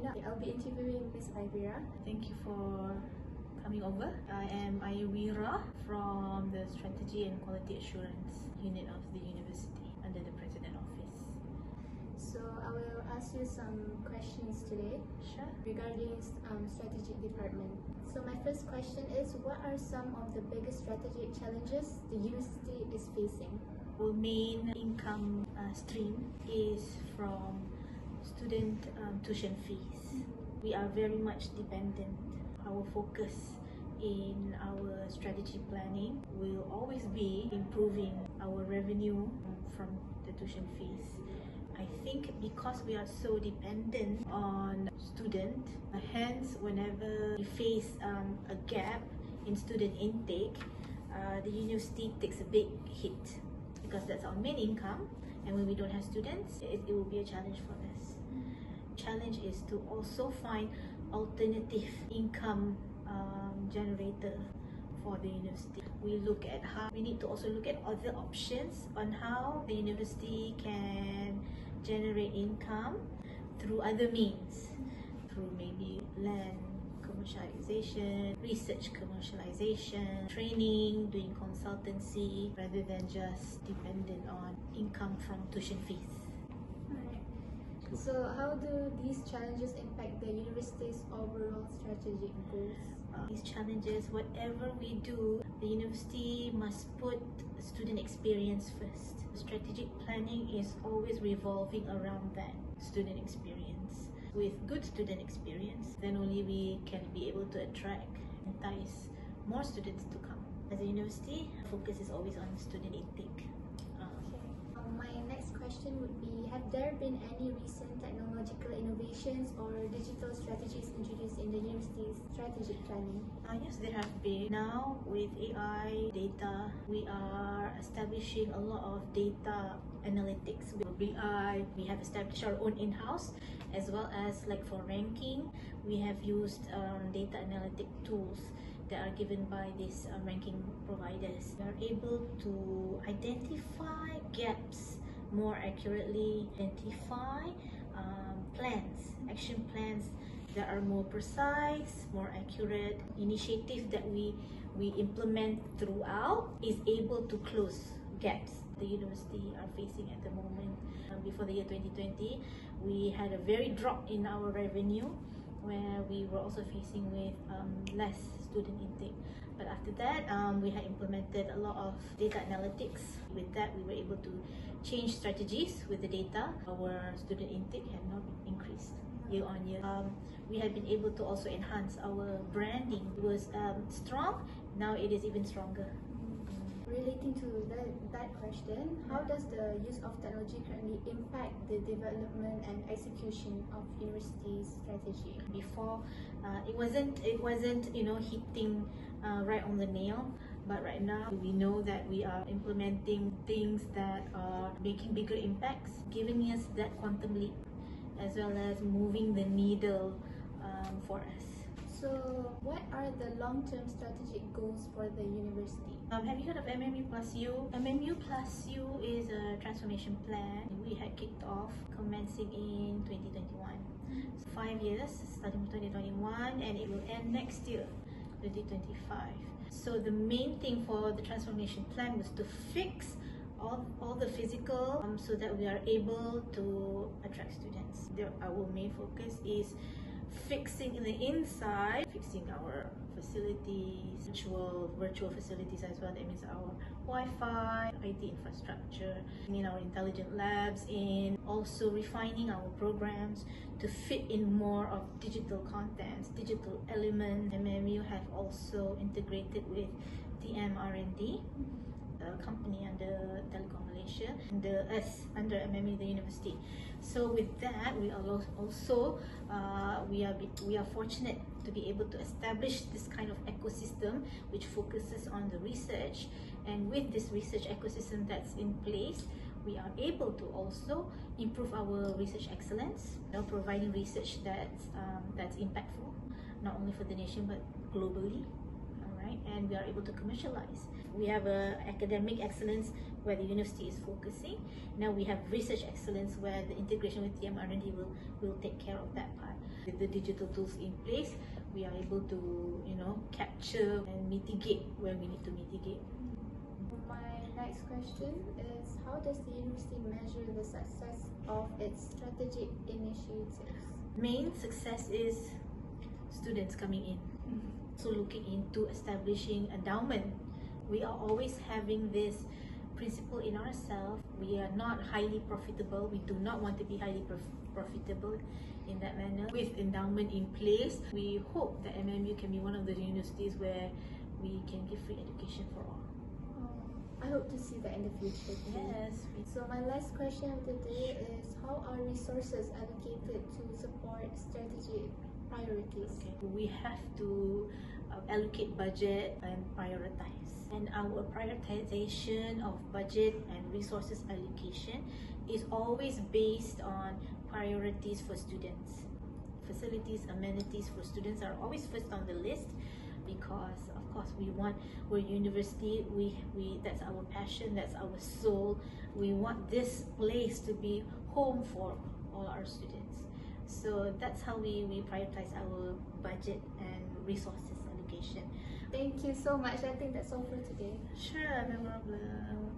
IRDINA. I'll be interviewing Miss Ivira. Thank you for coming over. I am Ivira from the Strategy and Quality Assurance Unit of the University under the President Office. So I will ask you some questions today regarding strategic department. So my first question is, what are some of the biggest strategic challenges the university is facing? Our main income stream is from student tuition fees. We are very much dependent. Our focus in our strategy planning will always be improving our revenue from the tuition fees. I think because we are so dependent on student, hence whenever we face a gap in student intake, the university takes a big hit because that's our main income, and when we don't have students, it will be a challenge for us. Challenge is to also find alternative income generator for the university. We look at how we need to also look at other options on how the university can generate income through other means, through maybe land commercialization, research commercialization, training, doing consultancy, rather than just dependent on income from tuition fees. Alright. So how do these challenges impact the university's overall strategic goals? These challenges, whatever we do, the university must put student experience first. Strategic planning is always revolving around that student experience. With good student experience, then only we can be able to attract, entice more students to come. As a university, focus is always on student intake. My next question would be, have there been any recent technological innovations or digital strategies introduced in the university's strategic planning? Yes, there have been. Now with AI data, we are establishing a lot of data analytics. With BI, we have established our own in-house, as well as like for ranking, we have used data analytic tools that are given by these ranking providers. We are able to identify gaps more accurately, identify plans, action plans that are more precise, more accurate. Initiative that we implement throughout is able to close gaps the university are facing at the moment. Before the year 2020, we had a very drop in our revenue, where we were also facing with less student intake. But after that, we had implemented a lot of data analytics. With that, we were able to change strategies with the data. Our student intake had not increased year on year. We have been able to also enhance our branding. It was strong, now it is even stronger. Relating to that question, how does the use of technology currently impact the development and execution of university's strategy? Before, it wasn't hitting right on the nail, but right now we know that we are implementing things that are making bigger impacts, giving us that quantum leap, as well as moving the needle for us. So, what are the long-term strategic goals for the university? Have you heard of MMU Plus U? MMU Plus U is a transformation plan we had kicked off commencing in 2021. So 5 years, starting from 2021, and it will end next year, 2025. So the main thing for the transformation plan was to fix all the physical so that we are able to attract students. Our main focus is fixing the inside, fixing our facilities, virtual facilities as well. That means our Wi-Fi, IT infrastructure, in our intelligent labs, in also refining our programs to fit in more of digital contents, digital elements. MMU have also integrated with TM-R&D, a company under Telecom Malaysia, and us under MMU, the university. So with that, we are also we are fortunate to be able to establish this kind of ecosystem which focuses on the research, and with this research ecosystem that's in place, we are able to also improve our research excellence, providing research that's impactful, not only for the nation but globally. right? And we are able to commercialize. We have academic excellence where the university is focusing. Now we have research excellence where the integration with the R&D will take care of that part. With the digital tools in place, we are able to, capture and mitigate where we need to mitigate. My next question is, how does the university measure the success of its strategic initiatives? Main success is students coming in. So looking into establishing endowment. We are always having this principle in ourselves. We are not highly profitable. We do not want to be highly profitable in that manner. With endowment in place, we hope that MMU can be one of the universities where we can give free education for all. I hope to see that in the future too. Yes. So my last question of the day is, how are resources allocated to support strategic priorities? Okay. We have to allocate budget and prioritize. And our prioritization of budget and resources allocation is always based on priorities for students. Facilities, amenities for students are always first on the list, because of course we're university, we that's our passion, that's our soul. We want this place to be home for all our students. So that's how we prioritize our budget and resources allocation. Thank you so much. I think that's all for today. Sure, no problem.